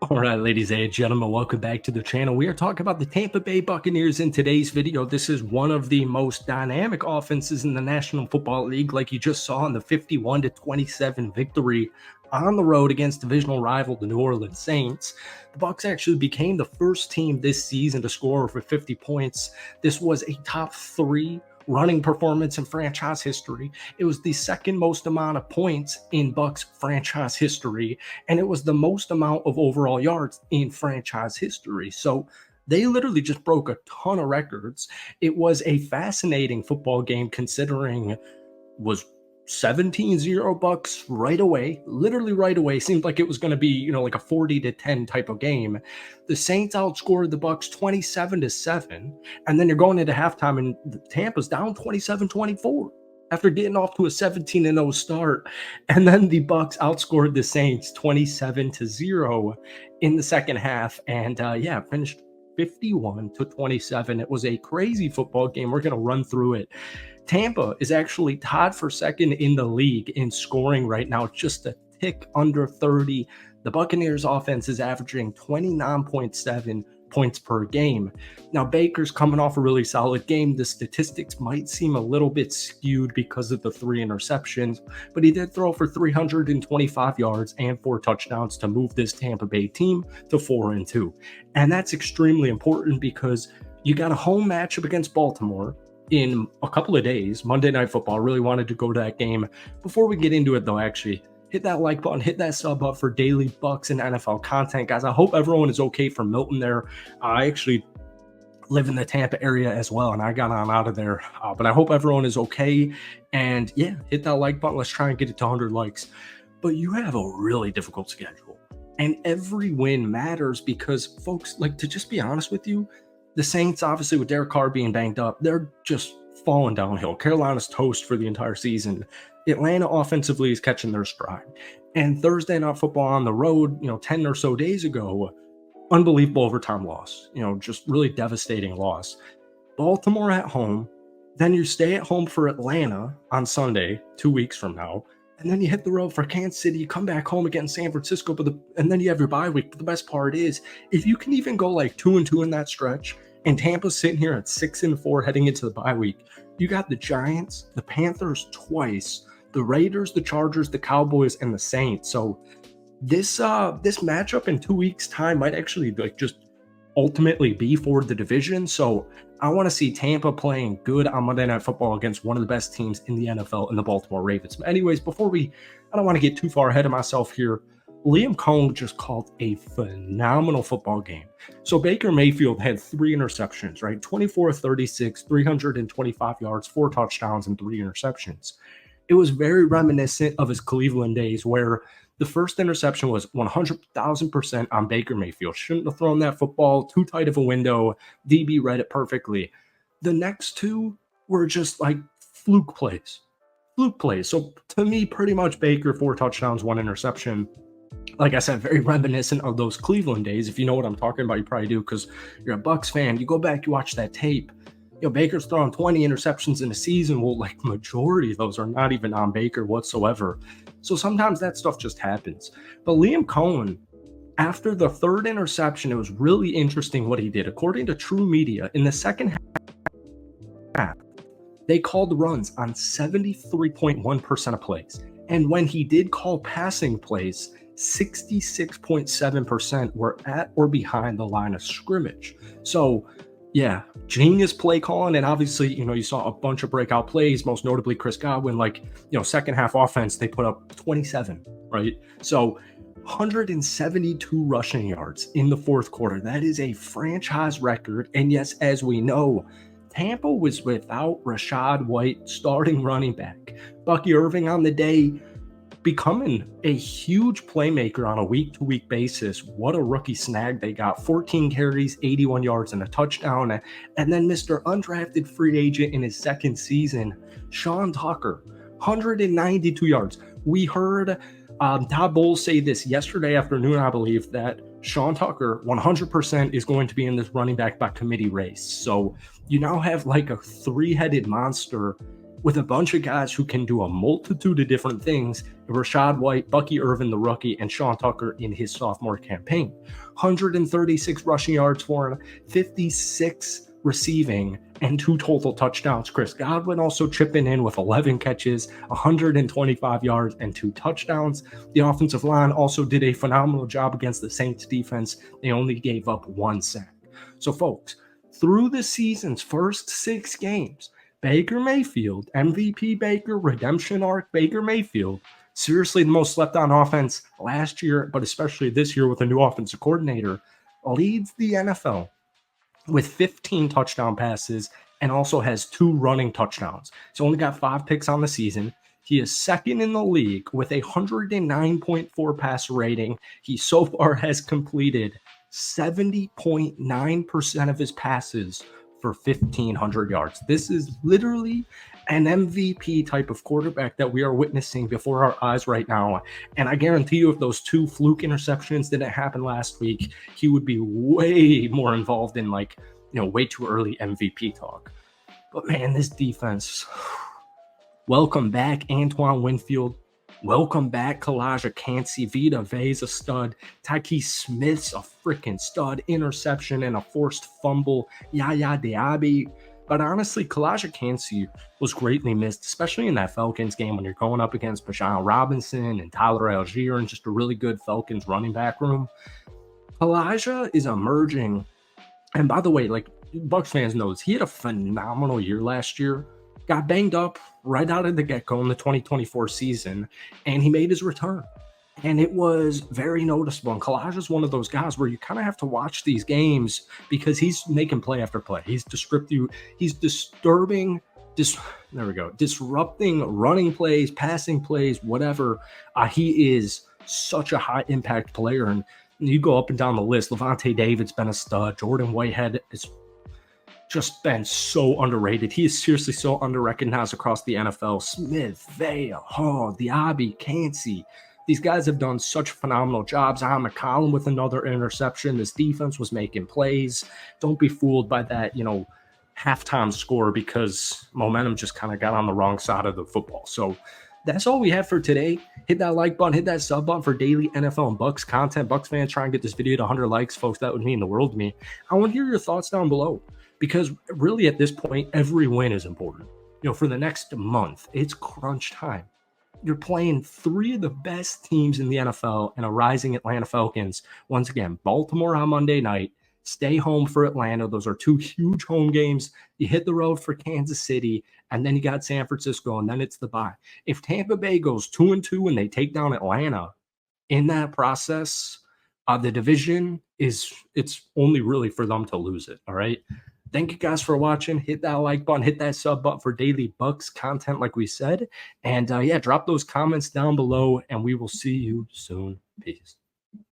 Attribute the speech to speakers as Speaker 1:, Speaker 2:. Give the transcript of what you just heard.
Speaker 1: All right, ladies and gentlemen, welcome back to the channel. We are talking about the Tampa Bay Buccaneers in today's video. This is one of the most dynamic offenses in the National Football League, like you just saw in the 51-27 victory on the road against divisional rival the New Orleans Saints. The Bucs actually became the first team this season to score over 50 points. This was a top 3 running performance in franchise history. It was the second most amount of points in Bucs franchise history, and it was the most amount of overall yards in franchise history. So they literally just broke a ton of records. It was a fascinating football game considering was 17-0 Bucs right away, literally right away. Seemed like it was going to be, like a 40-10 type of game. The Saints outscored the Bucs 27-7, and then you're going into halftime and Tampa's down 27-24 after getting off to a 17-0 start. And then the Bucs outscored the Saints 27-0 in the second half, and finished 51-27. It was a crazy football game. We're going to run through it. Tampa is actually tied for second in the league in scoring right now, just a tick under 30. The Buccaneers offense is averaging 29.7 points per game. Now, Baker's coming off a really solid game. The statistics might seem a little bit skewed because of the 3 interceptions, but he did throw for 325 yards and 4 touchdowns to move this Tampa Bay team to 4-2. And that's extremely important because you got a home matchup against Baltimore in a couple of days. Monday Night Football. Really wanted to go to that game. Before we get into it, though, actually, hit that like button, hit that sub up for daily Bucs and NFL content, guys. I hope everyone is okay for Milton there. I actually live in the Tampa area as well, and I got on out of there. But I hope everyone is okay. And yeah, hit that like button. Let's try and get it to 100 likes. But you have a really difficult schedule, and every win matters because, folks, to just be honest with you, the Saints, obviously, with Derek Carr being banged up, they're just falling downhill. Carolina's toast for the entire season. Atlanta offensively is catching their stride. And Thursday Night Football on the road, 10 or so days ago, unbelievable overtime loss. Just really devastating loss. Baltimore at home. Then you stay at home for Atlanta on Sunday, 2 weeks from now. And then you hit the road for Kansas City, you come back home against San Francisco, and then you have your bye week. But the best part is, if you can even go 2-2 in that stretch, and Tampa's sitting here at 6-4 heading into the bye week, you got the Giants, the Panthers twice, the Raiders, the Chargers, the Cowboys, and the Saints. So this matchup in 2 weeks' time might actually just ultimately be for the division. So I want to see Tampa playing good on Monday Night Football against one of the best teams in the NFL in the Baltimore Ravens. But anyways, I don't want to get too far ahead of myself here. Liam Cohen just called a phenomenal football game. So Baker Mayfield had 3 interceptions, right? 24-36, 325 yards, 4 touchdowns, and 3 interceptions. It was very reminiscent of his Cleveland days where the first interception was 100,000% on Baker Mayfield. Shouldn't have thrown that football, too tight of a window. DB read it perfectly. The next 2 were just fluke plays. So to me, pretty much Baker, 4 touchdowns, 1 interception. Like I said, very reminiscent of those Cleveland days. If you know what I'm talking about, you probably do because you're a Bucs fan. You go back, you watch that tape. Baker's throwing 20 interceptions in a season. Well, majority of those are not even on Baker whatsoever. So sometimes that stuff just happens. But Liam Cohen, after the 3rd interception, it was really interesting what he did. According to True Media, in the second half, they called runs on 73.1% of plays. And when he did call passing plays, 66.7% were at or behind the line of scrimmage. So yeah, genius play calling. And obviously, you saw a bunch of breakout plays, most notably Chris Godwin, second half offense, they put up 27, right? So 172 rushing yards in the 4th quarter. That is a franchise record. And yes, as we know, Tampa was without Rachaad White, starting running back. Bucky Irving on the day, becoming a huge playmaker on a week-to-week basis. What a rookie snag they got. 14 carries, 81 yards, and a touchdown. And then Mr. Undrafted Free Agent in his 2nd season, Sean Tucker, 192 yards. We heard Todd Bowles say this yesterday afternoon, I believe, that Sean Tucker 100% is going to be in this running back by committee race. So you now have a 3-headed monster with a bunch of guys who can do a multitude of different things. Rashad White, Bucky Irvin, the rookie, and Sean Tucker in his sophomore campaign. 136 rushing yards for him, 56 receiving, and 2 total touchdowns. Chris Godwin also chipping in with 11 catches, 125 yards, and 2 touchdowns. The offensive line also did a phenomenal job against the Saints defense. They only gave up 1 sack. So, folks, through the season's first 6 games, Baker Mayfield, MVP Baker, redemption arc Baker Mayfield, seriously the most slept on offense last year, but especially this year with a new offensive coordinator, leads the NFL with 15 touchdown passes and also has 2 running touchdowns. He's only got 5 picks on the season. He is second in the league with a 109.4 passer rating. He so far has completed 70.9% of his passes for 1,500 yards. This is literally an MVP type of quarterback that we are witnessing before our eyes right now. And I guarantee you, if those 2 fluke interceptions didn't happen last week, he would be way more involved in way too early MVP talk. But man, this defense. Welcome back, Antoine Winfield. Welcome back, Kalijah Kancey. Vita Vea's a stud. Tyke Smith's a freaking stud. Interception and a forced fumble. Yaya Diaby. But honestly, Kalijah Kancey was greatly missed, especially in that Falcons game when you're going up against Bijan Robinson and Tyler Algier and just a really good Falcons running back room. Kalijah is emerging. And by the way, Bucs fans knows, he had a phenomenal year last year. Got banged up right out of the get-go in the 2024 season, and he made his return. And it was very noticeable. And Kalijah's one of those guys where you kind of have to watch these games because he's making play after play. He's disrupting running plays, passing plays, whatever. He is such a high-impact player. And you go up and down the list. Levante David's been a stud. Jordan Whitehead is just been so underrated. He is seriously so underrecognized across the NFL. Smith, Vea, Hall, Diaby, Kancey. These guys have done such phenomenal jobs. Zion McCollum with another interception. This defense was making plays. Don't be fooled by that, halftime score because momentum just kind of got on the wrong side of the football. So that's all we have for today. Hit that like button, hit that sub button for daily NFL and Bucs content. Bucs fans, try and get this video to 100 likes, folks. That would mean the world to me. I want to hear your thoughts down below. Because really at this point, every win is important. For the next month, it's crunch time. You're playing 3 of the best teams in the NFL and a rising Atlanta Falcons. Once again, Baltimore on Monday night. Stay home for Atlanta. Those are 2 huge home games. You hit the road for Kansas City, and then you got San Francisco, and then it's the bye. If Tampa Bay goes 2-2 and they take down Atlanta, in that process, the division it's only really for them to lose it, all right? Thank you guys for watching. Hit that like button, hit that sub button for daily Bucs content like we said. And drop those comments down below, and we will see you soon. Peace.